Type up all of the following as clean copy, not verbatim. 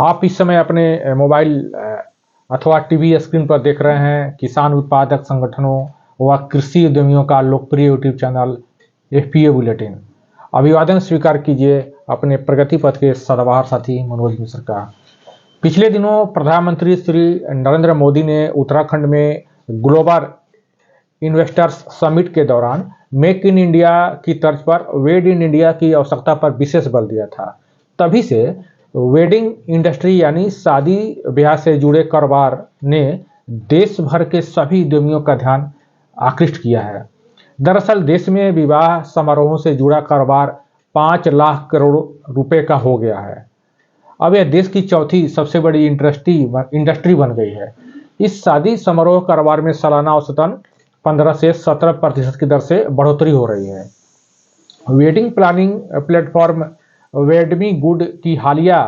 आप इस समय अपने मोबाइल अथवा टीवी स्क्रीन पर देख रहे हैं किसान उत्पादक संगठनों व कृषि उद्यमियों का लोकप्रिय यूट्यूब चैनल एफपीओ बुलेटिन। अभिवादन स्वीकार कीजिए अपने प्रगति पथ के सदाबहार साथी मनोज मिश्र का। पिछले दिनों प्रधानमंत्री श्री नरेंद्र मोदी ने उत्तराखंड में ग्लोबल इन्वेस्टर्स समिट के दौरान मेक इन इंडिया की तर्ज पर वेड इन इंडिया की आवश्यकता पर विशेष बल दिया था। तभी से वेडिंग इंडस्ट्री यानी शादी ब्याह से जुड़े कारोबार ने देश भर के सभी उद्यमियों का ध्यान आकृष्ट किया है। दरअसल देश में विवाह समारोहों से जुड़ा कारोबार 5 लाख करोड़ रुपए का हो गया है। अब यह देश की चौथी सबसे बड़ी इंडस्ट्री बन गई है। इस शादी समारोह कारोबार में सालाना औसतन 15 से 17% की दर से बढ़ोतरी हो रही है। वेडिंग प्लानिंग प्लेटफॉर्म वेडमी गुड की हालिया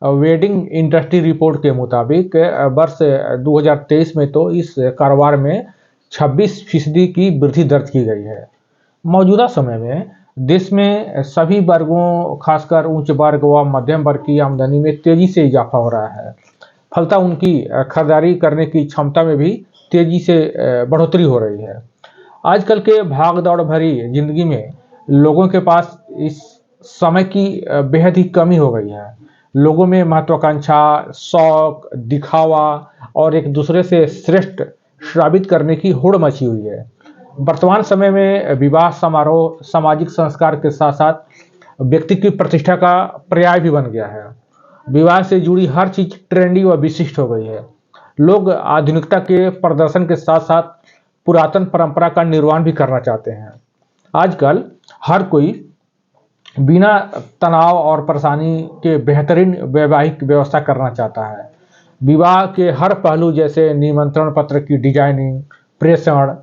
वेडिंग इंडस्ट्री रिपोर्ट के मुताबिक वर्ष 2023 में तो इस कारोबार में 26% की वृद्धि दर्ज की गई है। मौजूदा समय में देश में सभी वर्गों खासकर उच्च वर्ग व मध्यम वर्ग की आमदनी में तेजी से इजाफा हो रहा है। फलतः उनकी खरीदारी करने की क्षमता में भी तेजी से बढ़ोतरी हो रही है। आजकल के भाग दौड़ भरी जिंदगी में लोगों के पास इस समय की बेहद ही कमी हो गई है। लोगों में महत्वाकांक्षा, शौक, दिखावा और एक दूसरे से श्रेष्ठ साबित करने की होड़ मची हुई है। वर्तमान समय में विवाह समारोह सामाजिक संस्कार के साथ साथ व्यक्ति की प्रतिष्ठा का पर्याय भी बन गया है। विवाह से जुड़ी हर चीज ट्रेंडी व विशिष्ट हो गई है। लोग आधुनिकता के प्रदर्शन के साथ साथ पुरातन परंपरा का निर्वहन भी करना चाहते हैं। आजकल हर कोई बिना तनाव और परेशानी के बेहतरीन वैवाहिक व्यवस्था करना चाहता है। विवाह के हर पहलू जैसे निमंत्रण पत्र की डिजाइनिंग, प्रेषण,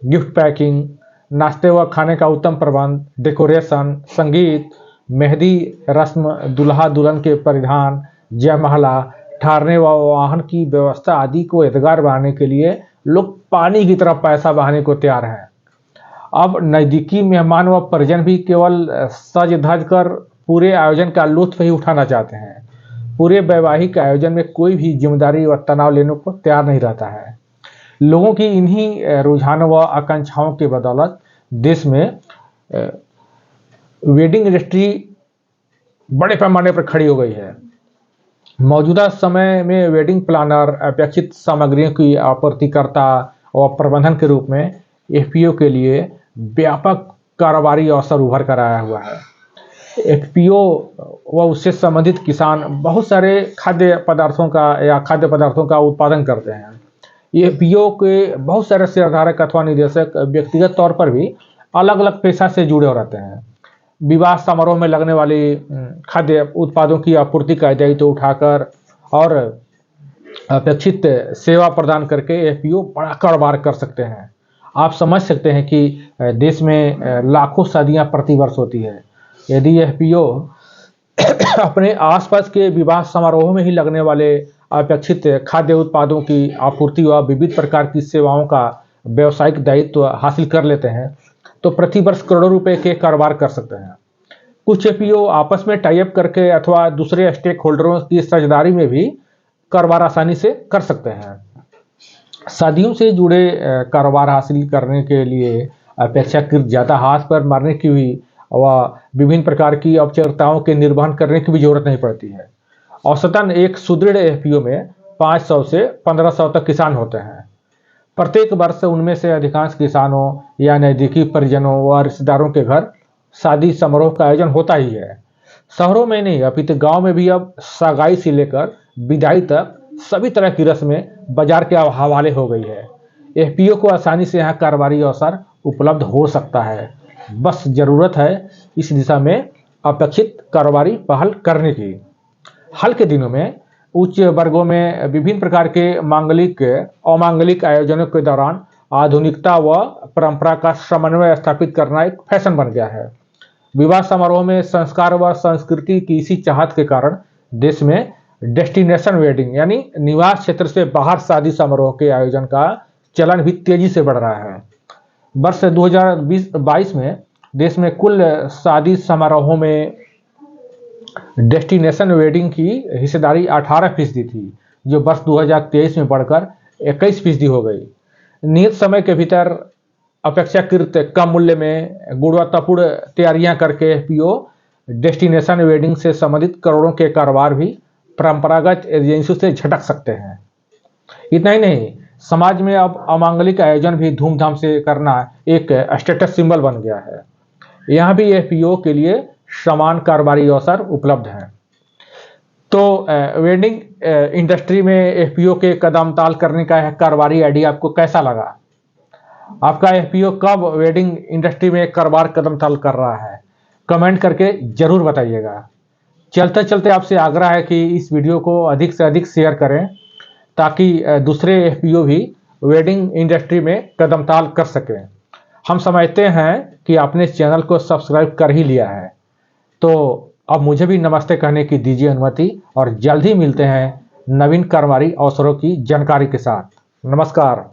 गिफ्ट पैकिंग, नाश्ते व खाने का उत्तम प्रबंध, डेकोरेशन, संगीत, मेहंदी रस्म, दूल्हा दुल्हन के परिधान, जयमाला, ठहरने व वाहन की व्यवस्था आदि को यादगार बनाने के लिए लोग पानी की तरह पैसा बहाने को तैयार हैं। अब नज़दीकी मेहमान व परिजन भी केवल सज धज कर पूरे आयोजन का लुत्फ ही उठाना चाहते हैं। पूरे वैवाहिक आयोजन में कोई भी जिम्मेदारी व तनाव लेने को तैयार नहीं रहता है। लोगों की इन्हीं रुझानों व आकांक्षाओं के बदौलत देश में वेडिंग इंडस्ट्री बड़े पैमाने पर खड़ी हो गई है। मौजूदा समय में वेडिंग प्लानर, अपेक्षित सामग्रियों की आपूर्तिकर्ता और प्रबंधन के रूप में एफपीओ के लिए व्यापक कारोबारी अवसर उभर कर आया हुआ है। एफपीओ व उससे संबंधित किसान बहुत सारे खाद्य पदार्थों का उत्पादन करते हैं। एफपीओ के बहुत सारे शेयरधारक अथवा निदेशक व्यक्तिगत तौर पर भी अलग अलग पेशा से जुड़े रहते हैं। विवाह समारोह में लगने वाली खाद्य उत्पादों की आपूर्ति का दायित्व उठाकर और अपेक्षित सेवा प्रदान करके एफपीओ बड़ा कारोबार कर सकते हैं। आप समझ सकते हैं कि देश में लाखों शादियां प्रतिवर्ष होती है। यदि एफपीओ अपने आसपास के विवाह समारोह में ही लगने वाले अपेक्षित खाद्य उत्पादों की आपूर्ति व विविध प्रकार की सेवाओं का व्यवसायिक दायित्व हासिल कर लेते हैं तो प्रतिवर्ष करोड़ों रुपए के कारोबार कर सकते हैं। कुछ एफपीओ आपस में टाई अप करके अथवा दूसरे स्टेक होल्डरों की साझेदारी में भी कारोबार आसानी से कर सकते हैं। शादियों से जुड़े कारोबार हासिल करने के लिए अपेक्षाकृत ज़्यादा हाथ पर मारने की भी व विभिन्न प्रकार की औपचारिकताओं के निर्वहन करने की भी जरूरत नहीं पड़ती है। औसतन एक सुदृढ़ एफपीओ में 500 से 1500 तक किसान होते हैं। प्रत्येक वर्ष उनमें से अधिकांश किसानों या नज़दीकी परिजनों व रिश्तेदारों के घर शादी समारोह का आयोजन होता ही है। शहरों में नहीं अपितु गांव में भी अब सगाई से लेकर विदाई तक सभी तरह की रस्में बाजार के हवाले हो गई है। एफपीओ को आसानी से यहाँ कारोबारी अवसर उपलब्ध हो सकता है। बस जरूरत है इस दिशा में अपेक्षित कारोबारी पहल करने की। हाल के दिनों में उच्च वर्गों में विभिन्न प्रकार के मांगलिक अमांगलिक आयोजनों के दौरान आधुनिकता व परंपरा का समन्वय स्थापित करना एक फैशन बन गया है। विवाह समारोह में संस्कार व संस्कृति की इसी चाहत के कारण देश में डेस्टिनेशन वेडिंग यानी निवास क्षेत्र से बाहर शादी समारोह के आयोजन का चलन भी तेजी से बढ़ रहा है। वर्ष 2022 में देश में कुल शादी समारोहों में डेस्टिनेशन वेडिंग की हिस्सेदारी 18% थी, जो वर्ष 2023 में बढ़कर 21% हो गई। नियत समय के भीतर अपेक्षाकृत कम मूल्य में गुणवत्तापूर्ण तैयारियां करके एफपीओ डेस्टिनेशन वेडिंग से संबंधित करोड़ों के कारोबार भी परंपरागत एजेंसियों से झटक सकते हैं। इतना ही नहीं, समाज में अब अमांगलिक आयोजन भी धूमधाम से करना एक स्टेटस सिंबल बन गया है। यहाँ भी एफपीओ के लिए समान कारोबारी अवसर उपलब्ध हैं। तो वेडिंग इंडस्ट्री में एफपीओ के कदम ताल करने का कारोबारी आइडिया आपको कैसा लगा? आपका एफपीओ कब वेडिंग इंडस्ट्री में कारोबार कदम ताल कर रहा है? कमेंट करके जरूर बताइएगा। चलते चलते आपसे आग्रह है कि इस वीडियो को अधिक से अधिक शेयर करें, ताकि दूसरे एफपीओ भी वेडिंग इंडस्ट्री में कदम ताल कर सकें। हम समझते हैं कि आपने इस चैनल को सब्सक्राइब कर ही लिया है, तो अब मुझे भी नमस्ते कहने की दीजिए अनुमति, और जल्द ही मिलते हैं नवीन कारोबारी अवसरों की जानकारी के साथ। नमस्कार।